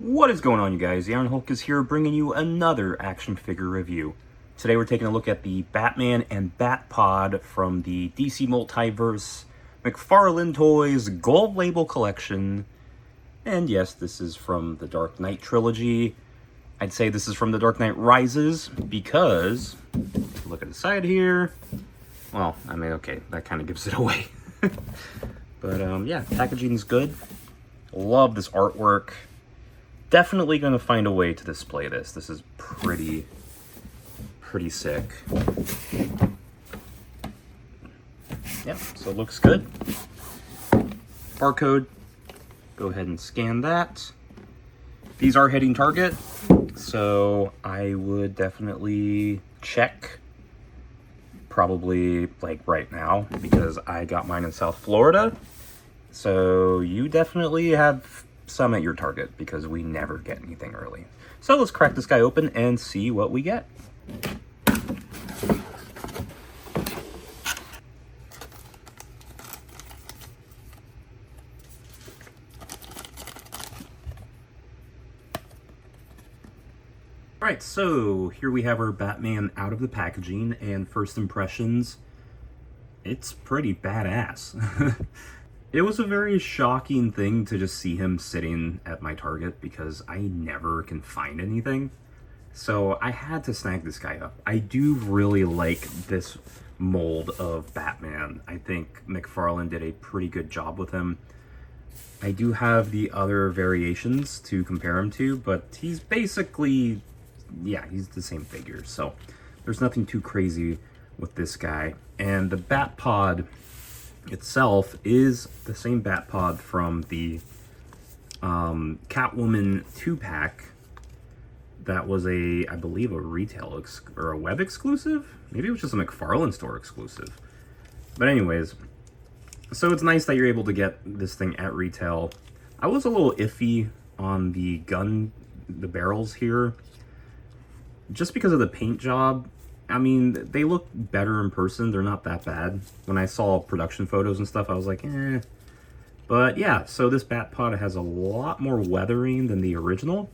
What is going on, you guys? The Iron Hulk is here bringing you another action figure review. Today we're taking a look at the Batman and Batpod from the DC Multiverse McFarlane Toys Gold Label Collection. And yes, this is from the Dark Knight trilogy. I'd say this is from the Dark Knight Rises because, look at the side here. Well, I mean, okay, that kind of gives it away. But yeah, packaging's good. Love this artwork. Definitely going to find a way to display this. This is pretty sick. Yep, so it looks good. Barcode. Go ahead and scan that. These are hitting target, so I would definitely check. Probably like right now, because I got mine in South Florida. So you definitely have some at your target, because we never get anything early. So let's crack this guy open and see what we get. Alright, so here we have our Batman out of the packaging, and first impressions, it's pretty badass. It was a very shocking thing to just see him sitting at my target because I never can find anything. So I had to snag this guy up. I do really like this mold of Batman. I think McFarlane did a pretty good job with him. I do have the other variations to compare him to, but he's basically, yeah, he's the same figure. So there's nothing too crazy with this guy. And the Batpod itself is the same Batpod from the Catwoman 2-pack that was I believe a retail or a web exclusive. Maybe it was just a McFarlane store exclusive. But anyways, so it's nice that you're able to get this thing at retail. I was a little iffy on the barrels here, just because of the paint job. I mean, they look better in person. They're not that bad. When I saw production photos and stuff, I was like, eh. But yeah, so this Batpod has a lot more weathering than the original.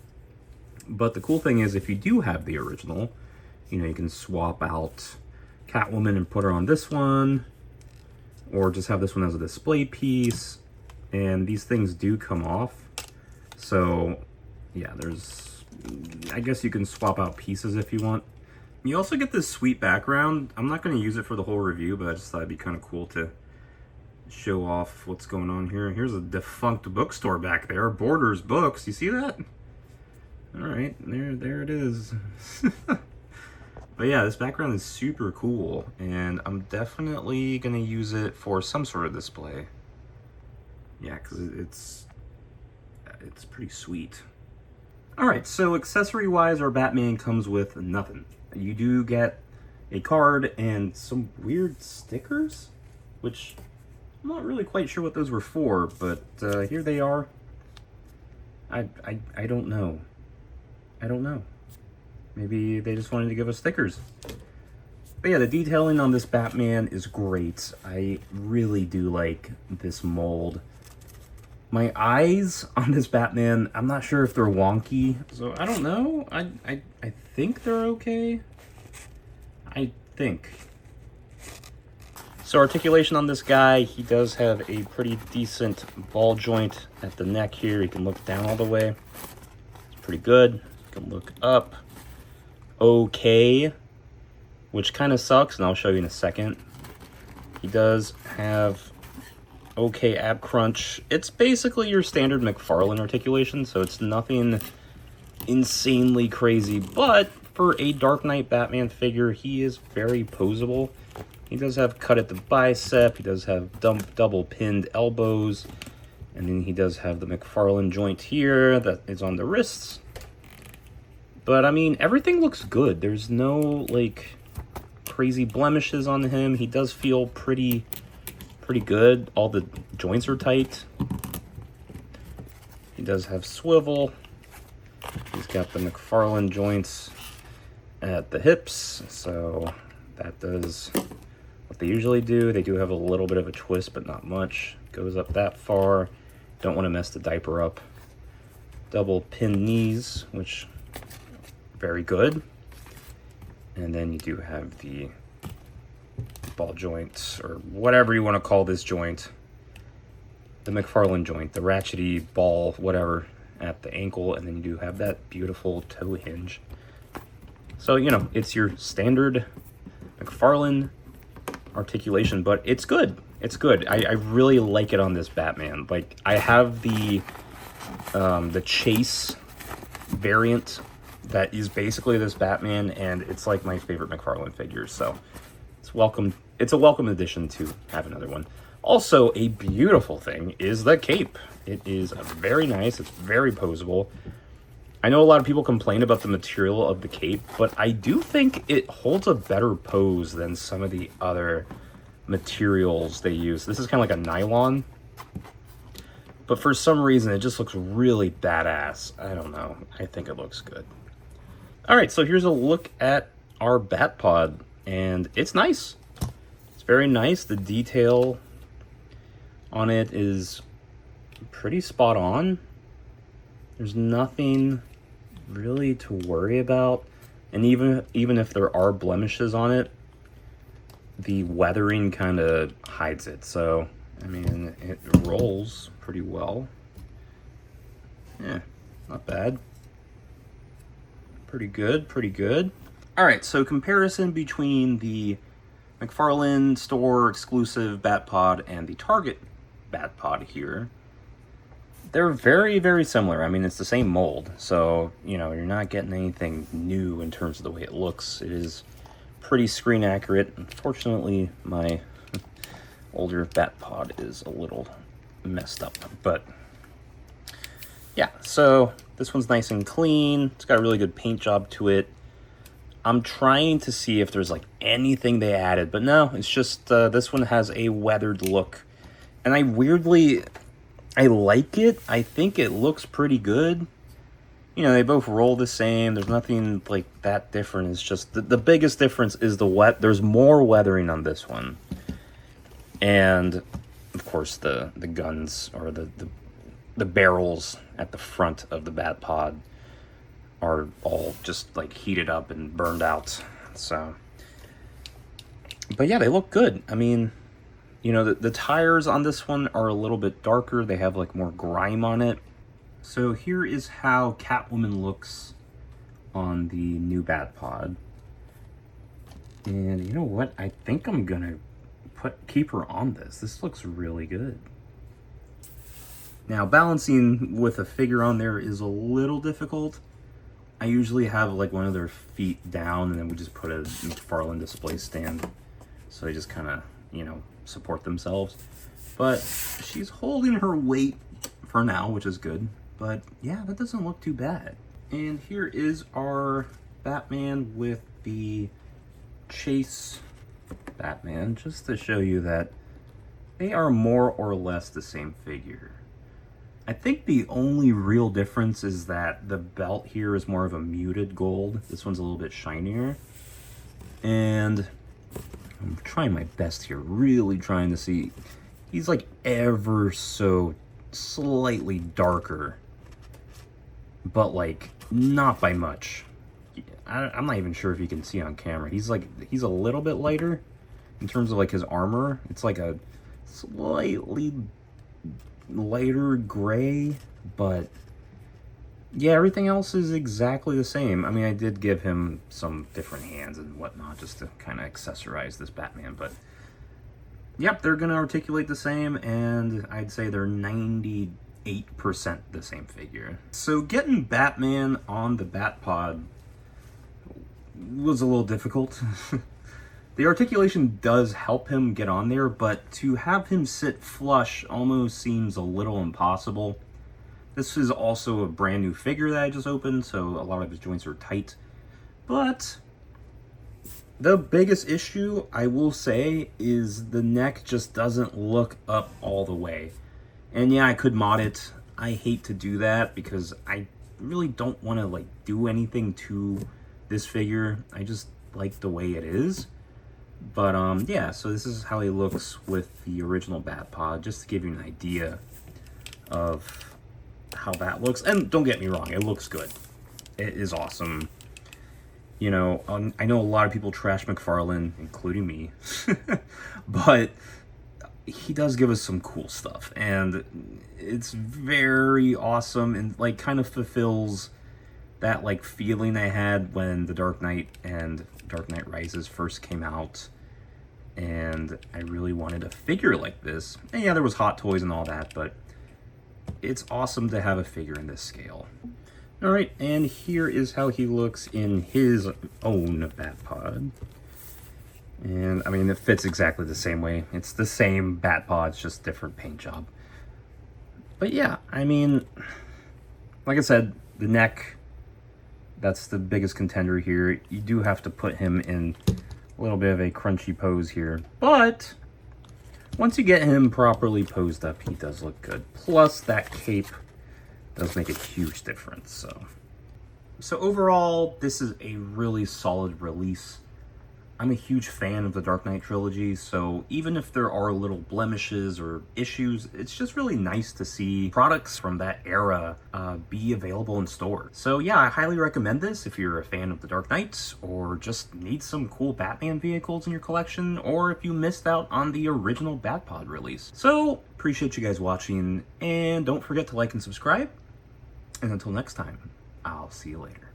But the cool thing is, if you do have the original, you know, you can swap out Catwoman and put her on this one, or just have this one as a display piece. And these things do come off. So yeah, I guess you can swap out pieces if you want. You also get this sweet background. I'm not going to use it for the whole review, but I just thought it'd be kind of cool to show off what's going on here. Here's a defunct bookstore back there, Borders Books. You see that? All right, there it is. But yeah, this background is super cool, and I'm definitely going to use it for some sort of display. Yeah, because it's pretty sweet. All right, so accessory-wise, our Batman comes with nothing. You do get a card and some weird stickers, which I'm not really quite sure what those were for, but here they are. I don't know. I don't know. Maybe they just wanted to give us stickers. But yeah, the detailing on this Batman is great. I really do like this mold. My eyes on this Batman, I'm not sure if they're wonky, so I don't know. I think they're okay. I think. So articulation on this guy, he does have a pretty decent ball joint at the neck here. You can look down all the way. It's pretty good. You can look up. Okay. Which kind of sucks, and I'll show you in a second. He does have okay ab crunch. It's basically your standard McFarlane articulation, so it's nothing insanely crazy, but for a Dark Knight Batman figure, he is very posable. He does have cut at the bicep, he does have double pinned elbows, and then he does have the McFarlane joint here that is on the wrists. But I mean, everything looks good. There's no like crazy blemishes on him. He does feel pretty good. All the joints are tight. He does have swivel. He's got the McFarlane joints at the hips, so that does what they usually do. They do have a little bit of a twist, but not much. Goes up that far. Don't want to mess the diaper up. double pin knees, which very good. And then you do have the ball joint, or whatever you want to call this joint, the McFarlane joint, the ratchety ball, whatever, at the ankle, and then you do have that beautiful toe hinge. So, you know, it's your standard McFarlane articulation, but it's good. It's good. I really like it on this Batman. Like, I have the Chase variant that is basically this Batman, and it's like my favorite McFarlane figure, so it's welcome. It's a welcome addition to have another one. Also, a beautiful thing is the cape. It is very nice. It's very posable. I know a lot of people complain about the material of the cape, but I do think it holds a better pose than some of the other materials they use. This is kind of like a nylon, but for some reason it just looks really badass. I don't know. I think it looks good. All right, so here's a look at our Batpod, and it's nice. It's very nice. The detail on it is pretty spot on. There's nothing really to worry about, and even if there are blemishes on it, the weathering kind of hides it. So, I mean, it rolls pretty well. Yeah, not bad. Pretty good, pretty good. All right, so comparison between the McFarlane store exclusive Batpod and the Target Batpod here. They're very, very similar. I mean, it's the same mold, so, you know, you're not getting anything new in terms of the way it looks. It is pretty screen accurate. Unfortunately, my older Batpod is a little messed up, but yeah, so this one's nice and clean. It's got a really good paint job to it. I'm trying to see if there's like anything they added, but no, it's just this one has a weathered look, and I like it. I think it looks pretty good. You know, they both roll the same. There's nothing like that different. It's just the biggest difference is there's more weathering on this one. And of course the guns, or the barrels at the front of the Batpod are all just like heated up and burned out. So, but yeah, they look good. I mean, you know, the tires on this one are a little bit darker. They have like more grime on it. So here is how Catwoman looks on the new Batpod. And you know what? I think I'm gonna keep her on this. This looks really good. Now, balancing with a figure on there is a little difficult. I usually have like one of their feet down, and then we just put a McFarlane display stand, so they just kind of, you know, support themselves. But she's holding her weight for now, which is good. But yeah, that doesn't look too bad. And here is our Batman with the Chase Batman, just to show you that they are more or less the same figure. I think the only real difference is that the belt here is more of a muted gold. This one's a little bit shinier. And I'm trying my best here, really trying to see. He's like ever so slightly darker, but like not by much. I'm not even sure if you can see on camera. He's a little bit lighter in terms of like his armor. It's like a slightly lighter gray, but yeah, everything else is exactly the same. I mean, I did give him some different hands and whatnot just to kind of accessorize this Batman, but yep, they're gonna articulate the same, and I'd say they're 98% the same figure. So getting Batman on the Batpod was a little difficult. The articulation does help him get on there, but to have him sit flush almost seems a little impossible. This is also a brand new figure that I just opened, so a lot of his joints are tight. But the biggest issue, I will say, is the neck just doesn't look up all the way. And yeah, I could mod it. I hate to do that because I really don't want to like do anything to this figure. I just like the way it is. But yeah, so this is how he looks with the original Batpod, just to give you an idea of how that looks. And don't get me wrong, it looks good. It is awesome. You know, I know a lot of people trash McFarlane, including me, but he does give us some cool stuff, and it's very awesome and like kind of fulfills that like feeling I had when The Dark Knight and Dark Knight Rises first came out, and I really wanted a figure like this. And yeah, there was Hot Toys and all that, but it's awesome to have a figure in this scale. All right, and here is how he looks in his own Batpod. And, I mean, it fits exactly the same way. It's the same Batpod, it's just different paint job. But yeah, I mean, like I said, the neck, that's the biggest contender here. You do have to put him in a little bit of a crunchy pose here. But once you get him properly posed up, he does look good. Plus, that cape does make a huge difference. So overall, this is a really solid release. I'm a huge fan of the Dark Knight trilogy, so even if there are little blemishes or issues, it's just really nice to see products from that era be available in stores. So yeah, I highly recommend this if you're a fan of the Dark Knight, or just need some cool Batman vehicles in your collection, or if you missed out on the original Batpod release. So, appreciate you guys watching, and don't forget to like and subscribe, and until next time, I'll see you later.